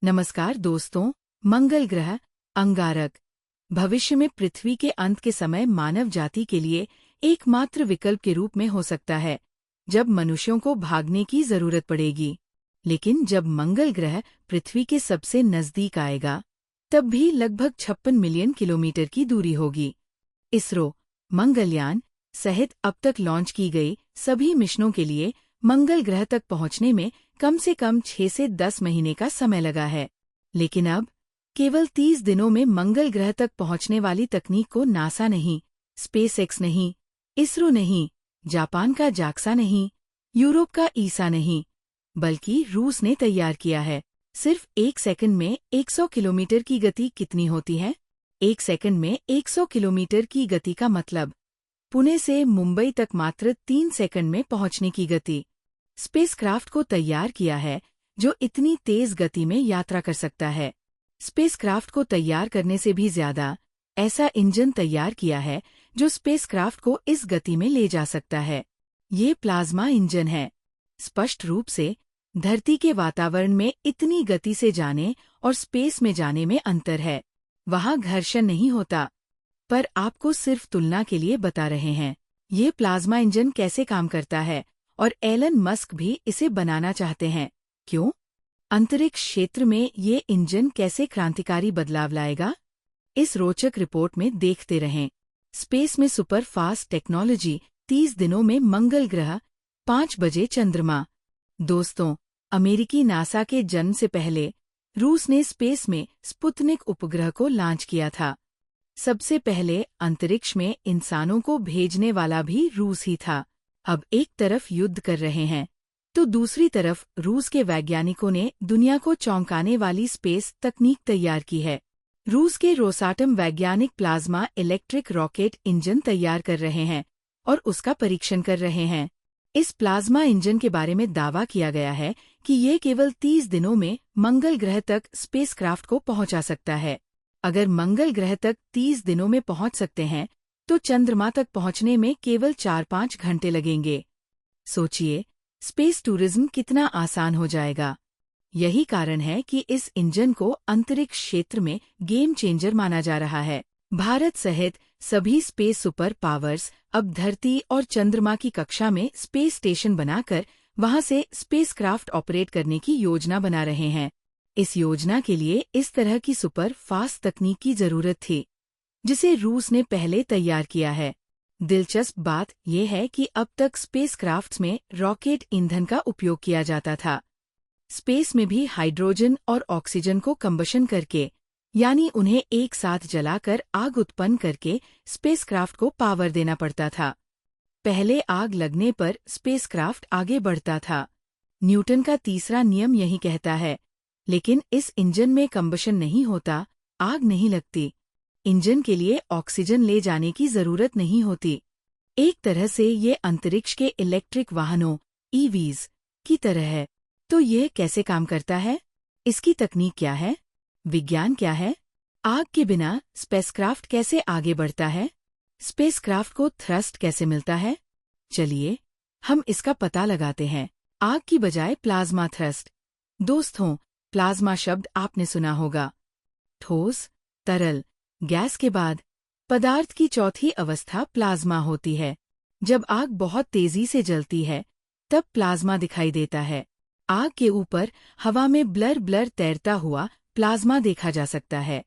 नमस्कार दोस्तों। मंगल ग्रह अंगारक भविष्य में पृथ्वी के अंत के समय मानव जाति के लिए एकमात्र विकल्प के रूप में हो सकता है, जब मनुष्यों को भागने की जरूरत पड़ेगी। लेकिन जब मंगल ग्रह पृथ्वी के सबसे नजदीक आएगा, तब भी लगभग 56 मिलियन किलोमीटर की दूरी होगी। इसरो मंगलयान सहित अब तक लॉन्च की गई सभी मिशनों के लिए मंगल ग्रह तक पहुंचने में कम से कम 6 से 10 महीने का समय लगा है। लेकिन अब केवल 30 दिनों में मंगल ग्रह तक पहुंचने वाली तकनीक को नासा नहीं, स्पेसएक्स नहीं, इसरो नहीं, जापान का जाक्सा नहीं, यूरोप का ईसा नहीं, बल्कि रूस ने तैयार किया है। सिर्फ 1 सेकंड में 100 किलोमीटर की गति कितनी होती है? 1 सेकंड में 100 किलोमीटर की गति का मतलब पुणे से मुंबई तक मात्र 3 सेकंड में पहुंचने की गति। स्पेसक्राफ्ट को तैयार किया है जो इतनी तेज गति में यात्रा कर सकता है। स्पेसक्राफ्ट को तैयार करने से भी ज्यादा ऐसा इंजन तैयार किया है जो स्पेसक्राफ्ट को इस गति में ले जा सकता है। ये प्लाज्मा इंजन है। स्पष्ट रूप से धरती के वातावरण में इतनी गति से जाने और स्पेस में जाने में अंतर है। वहां घर्षण नहीं होता। पर आपको सिर्फ तुलना के लिए बता रहे हैं ये प्लाज्मा इंजन कैसे काम करता है, और एलन मस्क भी इसे बनाना चाहते हैं। क्यों? अंतरिक्ष क्षेत्र में ये इंजन कैसे क्रांतिकारी बदलाव लाएगा? इस रोचक रिपोर्ट में देखते रहें। स्पेस में सुपर फास्ट टेक्नोलॉजी, 30 दिनों में मंगल ग्रह, 5 बजे चंद्रमा। दोस्तों, अमेरिकी नासा के जन्म से पहले रूस ने स्पेस में स्पुतनिक उपग्रह को लॉन्च किया था। सबसे पहले अंतरिक्ष में इंसानों को भेजने वाला भी रूस ही था। अब एक तरफ युद्ध कर रहे हैं, तो दूसरी तरफ रूस के वैज्ञानिकों ने दुनिया को चौंकाने वाली स्पेस तकनीक तैयार की है। रूस के रोसाटम वैज्ञानिक प्लाज्मा इलेक्ट्रिक रॉकेट इंजन तैयार कर रहे हैं और उसका परीक्षण कर रहे हैं। इस प्लाज्मा इंजन के बारे में दावा किया गया है कि ये केवल 30 दिनों में मंगल ग्रह तक स्पेसक्राफ्ट को पहुंचा सकता है। अगर मंगल ग्रह तक 30 दिनों में पहुंच सकते हैं, तो चंद्रमा तक पहुंचने में केवल 4-5 घंटे लगेंगे। सोचिए, स्पेस टूरिज्म कितना आसान हो जाएगा। यही कारण है कि इस इंजन को अंतरिक्ष क्षेत्र में गेम चेंजर माना जा रहा है। भारत सहित सभी स्पेस सुपर पावर्स अब धरती और चंद्रमा की कक्षा में स्पेस स्टेशन बनाकर वहां से स्पेसक्राफ्ट ऑपरेट करने की योजना बना रहे हैं। इस योजना के लिए इस तरह की सुपर फास्ट तकनीक की जरूरत थी, जिसे रूस ने पहले तैयार किया है। दिलचस्प बात यह है कि अब तक स्पेसक्राफ्ट्स में रॉकेट ईंधन का उपयोग किया जाता था। स्पेस में भी हाइड्रोजन और ऑक्सीजन को कंबशन करके, यानी उन्हें एक साथ जलाकर आग उत्पन्न करके स्पेसक्राफ्ट को पावर देना पड़ता था। पहले आग लगने पर स्पेसक्राफ्ट आगे बढ़ता था। न्यूटन का तीसरा नियम यही कहता है। लेकिन इस इंजन में कंबशन नहीं होता, आग नहीं लगती। इंजन के लिए ऑक्सीजन ले जाने की जरूरत नहीं होती। एक तरह से ये अंतरिक्ष के इलेक्ट्रिक वाहनों ईवीज की तरह है। तो यह कैसे काम करता है? इसकी तकनीक क्या है? विज्ञान क्या है? आग के बिना स्पेसक्राफ्ट कैसे आगे बढ़ता है? स्पेसक्राफ्ट को थ्रस्ट कैसे मिलता है? चलिए हम इसका पता लगाते हैं। आग की बजाय प्लाज्मा थ्रस्ट। दोस्तों, प्लाज्मा शब्द आपने सुना होगा। ठोस, तरल, गैस के बाद पदार्थ की चौथी अवस्था प्लाज्मा होती है। जब आग बहुत तेजी से जलती है, तब प्लाज्मा दिखाई देता है। आग के ऊपर हवा में ब्लर ब्लर तैरता हुआ प्लाज्मा देखा जा सकता है।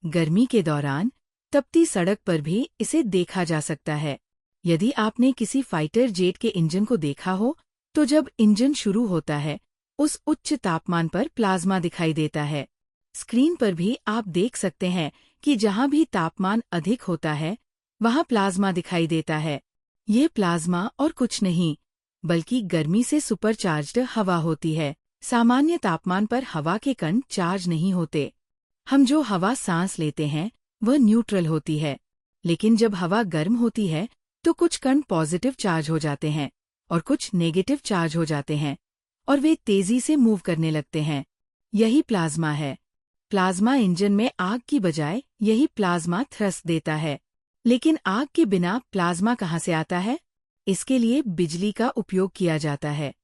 गर्मी के दौरान तपती सड़क पर भी इसे देखा जा सकता है। यदि आपने किसी फाइटर जेट के इंजन को देखा हो, तो जब इंजन शुरू होता है, उस उच्च तापमान पर प्लाज्मा दिखाई देता है। स्क्रीन पर भी आप देख सकते हैं कि जहां भी तापमान अधिक होता है, वहां प्लाज्मा दिखाई देता है। ये प्लाज्मा और कुछ नहीं, बल्कि गर्मी से सुपरचार्ज्ड हवा होती है। सामान्य तापमान पर हवा के कण चार्ज नहीं होते। हम जो हवा सांस लेते हैं, वह न्यूट्रल होती है। लेकिन जब हवा गर्म होती है, तो कुछ कण पॉजिटिव चार्ज हो जाते हैं और कुछ नेगेटिव चार्ज हो जाते हैं, और वे तेजी से मूव करने लगते हैं। यही प्लाज्मा है। प्लाज्मा इंजन में आग की बजाय यही प्लाज्मा थ्रस्ट देता है। लेकिन आग के बिना प्लाज्मा कहाँ से आता है? इसके लिए बिजली का उपयोग किया जाता है।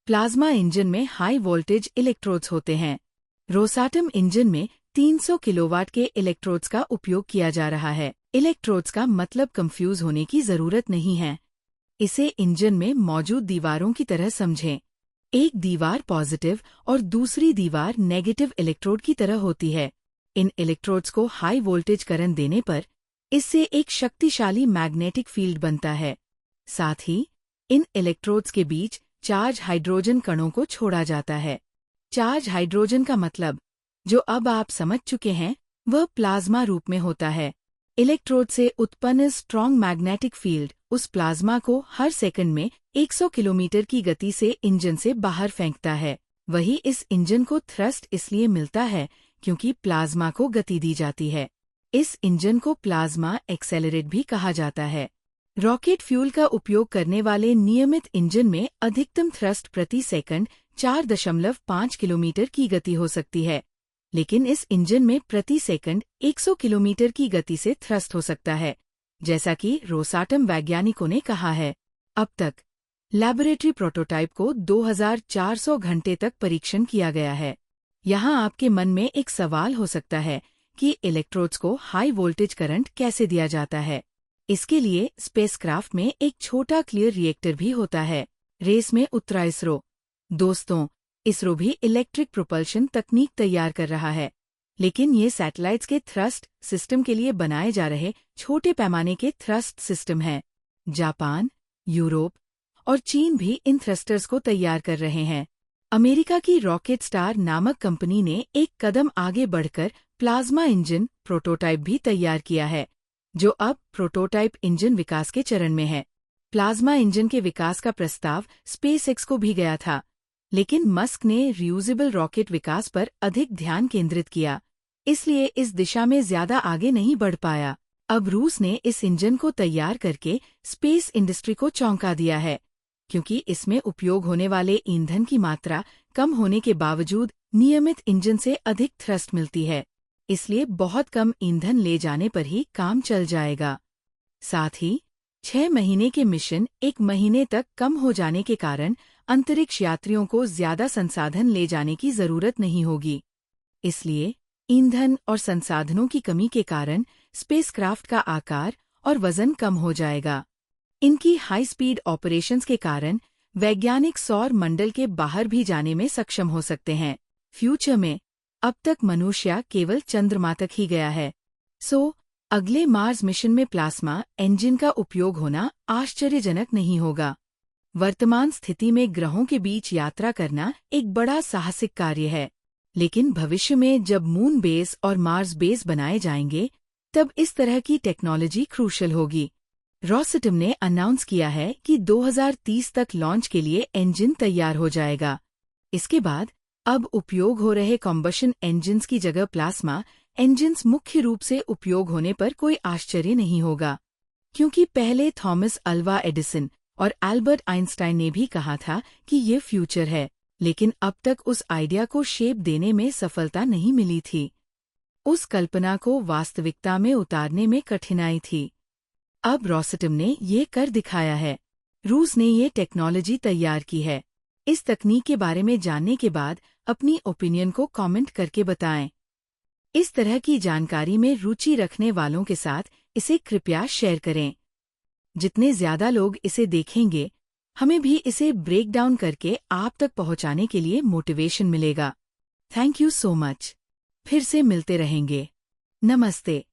प्लाज्मा इंजन में हाई वोल्टेज इलेक्ट्रोड्स होते हैं। रोसाटम इंजन में 300 किलोवाट के इलेक्ट्रोड्स का उपयोग किया जा रहा है। इलेक्ट्रोड्स का मतलब कंफ्यूज होने की जरूरत नहीं है। इसे इंजन में मौजूद दीवारों की तरह समझें। एक दीवार पॉजिटिव और दूसरी दीवार नेगेटिव इलेक्ट्रोड की तरह होती है। इन इलेक्ट्रोड्स को हाई वोल्टेज करंट देने पर इससे एक शक्तिशाली मैग्नेटिक फील्ड बनता है। साथ ही इन इलेक्ट्रोड्स के बीच चार्ज हाइड्रोजन कणों को छोड़ा जाता है। चार्ज हाइड्रोजन का मतलब, जो अब आप समझ चुके हैं, वह प्लाज्मा रूप में होता है। इलेक्ट्रोड से उत्पन्न स्ट्रॉन्ग मैग्नेटिक फील्ड उस प्लाज्मा को हर सेकंड में 100 किलोमीटर की गति से इंजन से बाहर फेंकता है। वही इस इंजन को थ्रस्ट इसलिए मिलता है क्योंकि प्लाज्मा को गति दी जाती है। इस इंजन को प्लाज्मा एक्सेलरेट भी कहा जाता है। रॉकेट फ्यूल का उपयोग करने वाले नियमित इंजन में अधिकतम थ्रस्ट प्रति सेकंड 4.5 किलोमीटर की गति हो सकती है, लेकिन इस इंजन में प्रति सेकंड 100 किलोमीटर की गति से थ्रस्ट हो सकता है, जैसा कि रोसाटम वैज्ञानिकों ने कहा है। अब तक लैबोरेटरी प्रोटोटाइप को 2400 घंटे तक परीक्षण किया गया है। यहाँ आपके मन में एक सवाल हो सकता है कि इलेक्ट्रोड्स को हाई वोल्टेज करंट कैसे दिया जाता है। इसके लिए स्पेसक्राफ्ट में एक छोटा क्लियर रिएक्टर भी होता है। रेस में उतरा इसरो। दोस्तों, इसरो भी इलेक्ट्रिक प्रोपल्शन तकनीक तैयार कर रहा है, लेकिन ये सैटेलाइट्स के थ्रस्ट सिस्टम के लिए बनाए जा रहे छोटे पैमाने के थ्रस्ट सिस्टम हैं। जापान, यूरोप और चीन भी इन थ्रस्टर्स को तैयार कर रहे हैं। अमेरिका की रॉकेट स्टार नामक कंपनी ने एक कदम आगे बढ़कर प्लाज्मा इंजन प्रोटोटाइप भी तैयार किया है, जो अब प्रोटोटाइप इंजन विकास के चरण में है। प्लाज्मा इंजन के विकास का प्रस्ताव स्पेसएक्स को भी गया था, लेकिन मस्क ने रियूजेबल रॉकेट विकास पर अधिक ध्यान केंद्रित किया, इसलिए इस दिशा में ज्यादा आगे नहीं बढ़ पाया। अब रूस ने इस इंजन को तैयार करके स्पेस इंडस्ट्री को चौंका दिया है, क्योंकि इसमें उपयोग होने वाले ईंधन की मात्रा कम होने के बावजूद नियमित इंजन से अधिक थ्रस्ट मिलती है, इसलिए बहुत कम ईंधन ले जाने पर ही काम चल जाएगा। साथ ही 6 महीने के मिशन 1 महीने तक कम हो जाने के कारण अंतरिक्ष यात्रियों को ज्यादा संसाधन ले जाने की जरूरत नहीं होगी। इसलिए ईंधन और संसाधनों की कमी के कारण स्पेसक्राफ्ट का आकार और वजन कम हो जाएगा। इनकी हाई स्पीड ऑपरेशंस के कारण वैज्ञानिक सौर मंडल के बाहर भी जाने में सक्षम हो सकते हैं। फ्यूचर में अब तक मनुष्य केवल चंद्रमा तक ही गया है, सो अगले मार्स मिशन में प्लाज्मा इंजन का उपयोग होना आश्चर्यजनक नहीं होगा। वर्तमान स्थिति में ग्रहों के बीच यात्रा करना एक बड़ा साहसिक कार्य है, लेकिन भविष्य में जब मून बेस और मार्स बेस बनाए जाएंगे, तब इस तरह की टेक्नोलॉजी क्रूशल होगी। रोसाटम ने अनाउंस किया है कि 2030 तक लॉन्च के लिए इंजन तैयार हो जाएगा। इसके बाद अब उपयोग हो रहे कॉम्बशन इंजन्स की जगह प्लाज्मा इंजन्स मुख्य रूप से उपयोग होने पर कोई आश्चर्य नहीं होगा, क्योंकि पहले थॉमस अल्वा एडिसन और एल्बर्ट आइंस्टाइन ने भी कहा था कि ये फ्यूचर है, लेकिन अब तक उस आइडिया को शेप देने में सफलता नहीं मिली थी। उस कल्पना को वास्तविकता में उतारने में कठिनाई थी। अब रोसाटम ने ये कर दिखाया है। रूस ने ये टेक्नोलॉजी तैयार की है। इस तकनीक के बारे में जानने के बाद अपनी ओपिनियन को कमेंट करके बताएं। इस तरह की जानकारी में रुचि रखने वालों के साथ इसे कृपया शेयर करें। जितने ज्यादा लोग इसे देखेंगे, हमें भी इसे ब्रेक डाउन करके आप तक पहुंचाने के लिए मोटिवेशन मिलेगा। Thank you so much. फिर से मिलते रहेंगे। नमस्ते।